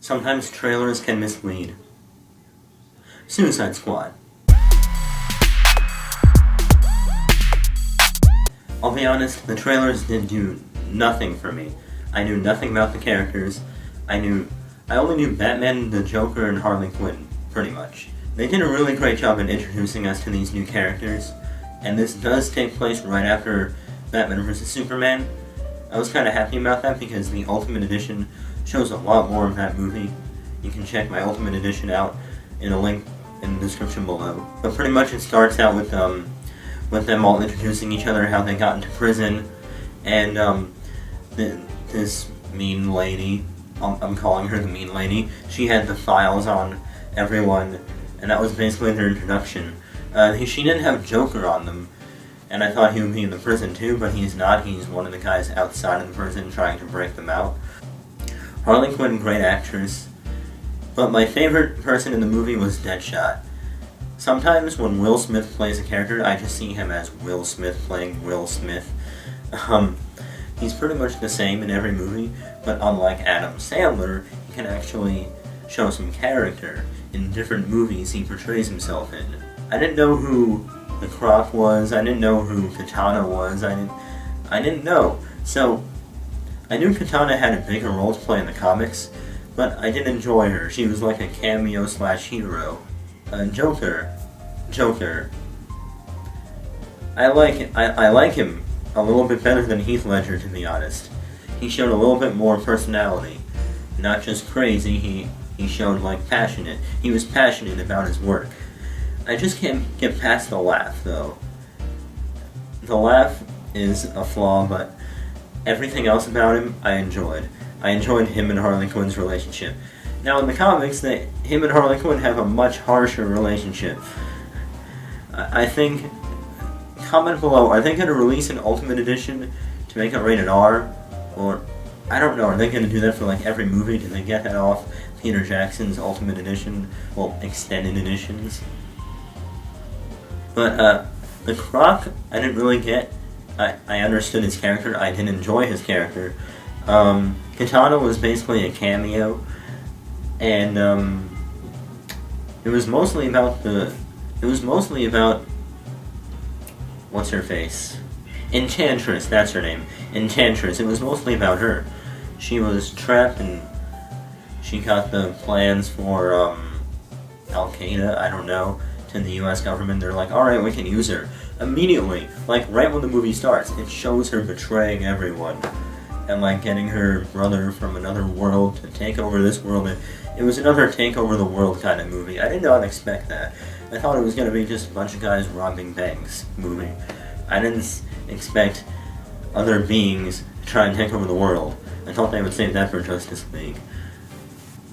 Sometimes trailers can mislead. Suicide Squad. I'll be honest, the trailers did do nothing for me. I knew nothing about the characters. I only knew Batman, the Joker, and Harley Quinn, pretty much. They did a really great job in introducing us to these new characters, and this does take place right after Batman vs. Superman. I was kind of happy about that because the Ultimate Edition shows a lot more of that movie. You can check my Ultimate Edition out in a link in the description below. But pretty much it starts out with them all introducing each other, how they got into prison, and this mean lady, I'm calling her the mean lady, she had the files on everyone, and that was basically their introduction. She didn't have Joker on them, and I thought he would be in the prison too, but he's not. He's one of the guys outside of the prison trying to break them out. Harley Quinn, great actress, but my favorite person in the movie was Deadshot. Sometimes when Will Smith plays a character, I just see him as Will Smith playing Will Smith. He's pretty much the same in every movie, but unlike Adam Sandler, he can actually show some character in different movies he portrays himself in. I didn't know who the Croc was, I didn't know who Katana was, I didn't know. So, I knew Katana had a bigger role to play in the comics, but I didn't enjoy her. She was like a cameo/hero. Joker. I like him a little bit better than Heath Ledger, to be honest. He showed a little bit more personality. Not just crazy, he showed like passionate. He was passionate about his work. I just can't get past the laugh, though. The laugh is a flaw, but everything else about him, I enjoyed. I enjoyed him and Harley Quinn's relationship. Now, in the comics, him and Harley Quinn have a much harsher relationship. I think, comment below, are they going to release an Ultimate Edition to make it rated R? Or, I don't know, are they going to do that for like every movie? Did they get that off Peter Jackson's Ultimate Edition? Well, extended editions? But, the Croc, I didn't really get. I understood his character, I didn't enjoy his character. Katana was basically a cameo, and it was mostly about what's her face? Enchantress, that's her name. Enchantress. It was mostly about her. She was trapped and she got the plans for Al-Qaeda, I don't know, to the US government. They're like, alright, we can use her. Immediately, like right when the movie starts, it shows her betraying everyone. And like getting her brother from another world to take over this world. It was another take over the world kind of movie. I did not expect that. I thought it was going to be just a bunch of guys robbing banks movie. I didn't expect other beings to try and take over the world. I thought they would save that for Justice League.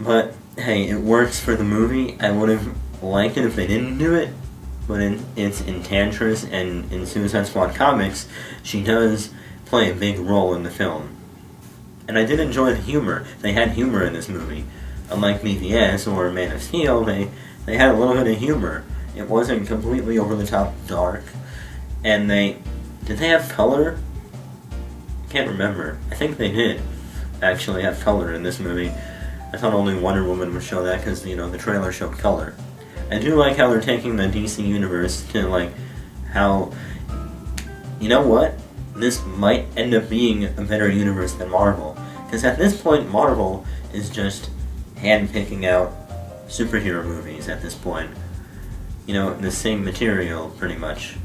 But hey, it works for the movie. I would have liked it if they didn't do it. But it's Enchantress, and in Suicide Squad comics, she does play a big role in the film. And I did enjoy the humor. They had humor in this movie. Unlike BVS or Man of Steel, they had a little bit of humor. It wasn't completely over-the-top dark. And did they have color? I can't remember. I think they did actually have color in this movie. I thought only Wonder Woman would show that because, the trailer showed color. I do like how they're taking the DC universe to, like, how, you know what? This might end up being a better universe than Marvel. Because at this point, Marvel is just hand-picking out superhero movies at this point. The same material, pretty much.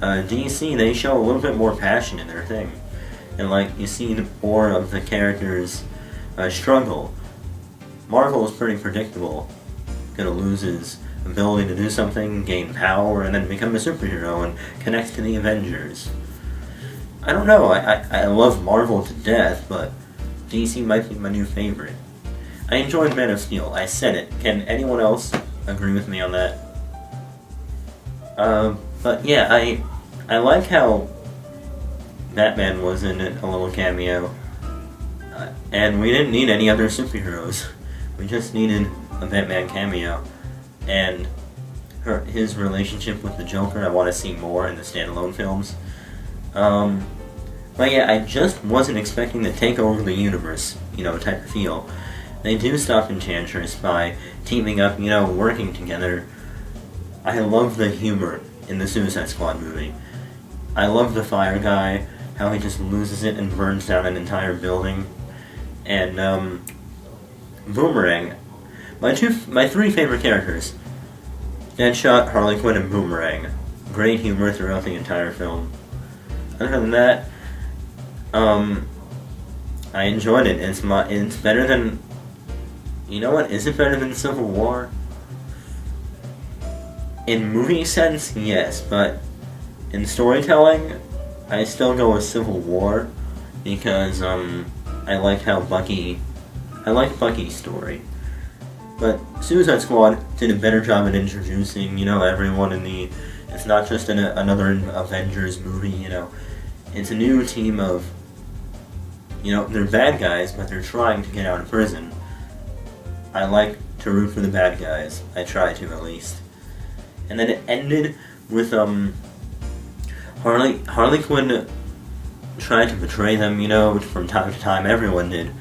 DC, they show a little bit more passion in their thing. And, like, you see more of the characters struggle. Marvel is pretty predictable. Gonna lose his ability to do something, gain power, and then become a superhero and connect to the Avengers. I don't know, I love Marvel to death, but DC might be my new favorite. I enjoyed Man of Steel, I said it. Can anyone else agree with me on that? But yeah, I like how Batman was in it, a little cameo. And we didn't need any other superheroes. We just needed a Batman cameo. And his relationship with the Joker, I want to see more in the standalone films. But yeah, I just wasn't expecting to take over the universe, type of feel. they do stop Enchantress by teaming up, working together. I love the humor in the Suicide Squad movie. I love the fire guy, how he just loses it and burns down an entire building. And, Boomerang. My three favorite characters: Deadshot, Harley Quinn, and Boomerang. Great humor throughout the entire film. Other than that, I enjoyed it. It's better than... You know what? Is it better than Civil War? In movie sense, yes, but in storytelling, I still go with Civil War because I like Bucky's story. But Suicide Squad did a better job at introducing, everyone in the... It's not just another Avengers movie, It's a new team of... they're bad guys, but they're trying to get out of prison. I like to root for the bad guys. I try to, at least. And then it ended with, Harley Quinn tried to betray them, from time to time. Everyone did.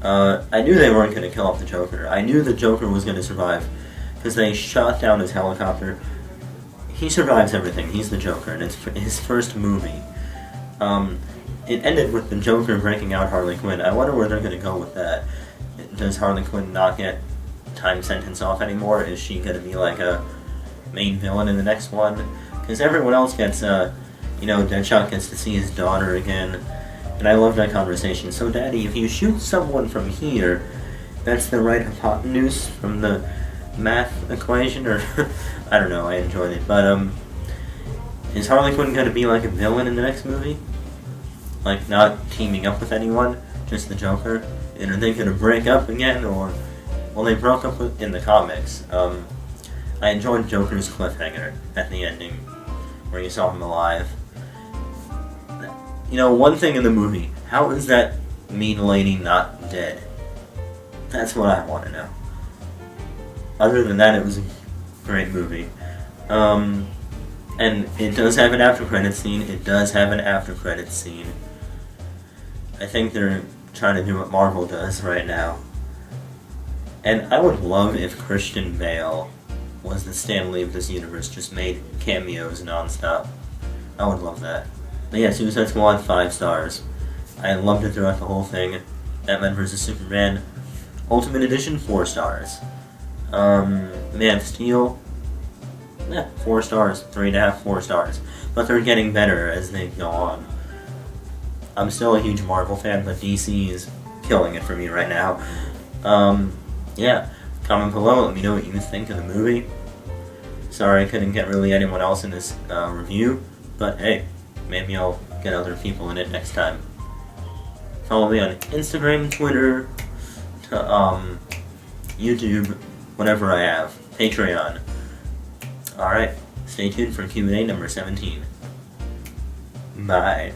I knew they weren't going to kill off the Joker. I knew the Joker was going to survive, because they shot down his helicopter. He survives everything. He's the Joker, and it's his first movie. It ended with the Joker breaking out Harley Quinn. I wonder where they're going to go with that. Does Harley Quinn not get time sentence off anymore? Is she going to be like a main villain in the next one? Because everyone else gets, Deadshot gets to see his daughter again. And I love that conversation. So, Daddy, if you shoot someone from here, that's the right hypotenuse from the math equation? Or, I don't know, I enjoyed it. But, is Harley Quinn going to be like a villain in the next movie? Like, not teaming up with anyone? Just the Joker? And are they going to break up again? Or, well, they broke up in the comics. I enjoyed Joker's cliffhanger at the ending, where you saw him alive. One thing in the movie, how is that mean lady not dead? That's what I want to know. Other than that, it was a great movie. And it does have an after-credits scene. I think they're trying to do what Marvel does right now. And I would love if Christian Bale was the Stan Lee of this universe, just made cameos nonstop. I would love that. But yeah, Suicide Squad, 5 stars. I loved it throughout the whole thing. Batman vs. Superman, Ultimate Edition, 4 stars. Man of Steel, 4 stars, 3.5, 4 stars. But they're getting better as they go on. I'm still a huge Marvel fan, but DC is killing it for me right now. Yeah, comment below, let me know what you think of the movie. Sorry I couldn't get really anyone else in this review, but hey, maybe I'll get other people in it next time. Follow me on Instagram, Twitter, YouTube, whatever I have. Patreon. Alright, stay tuned for Q&A number 17. Bye.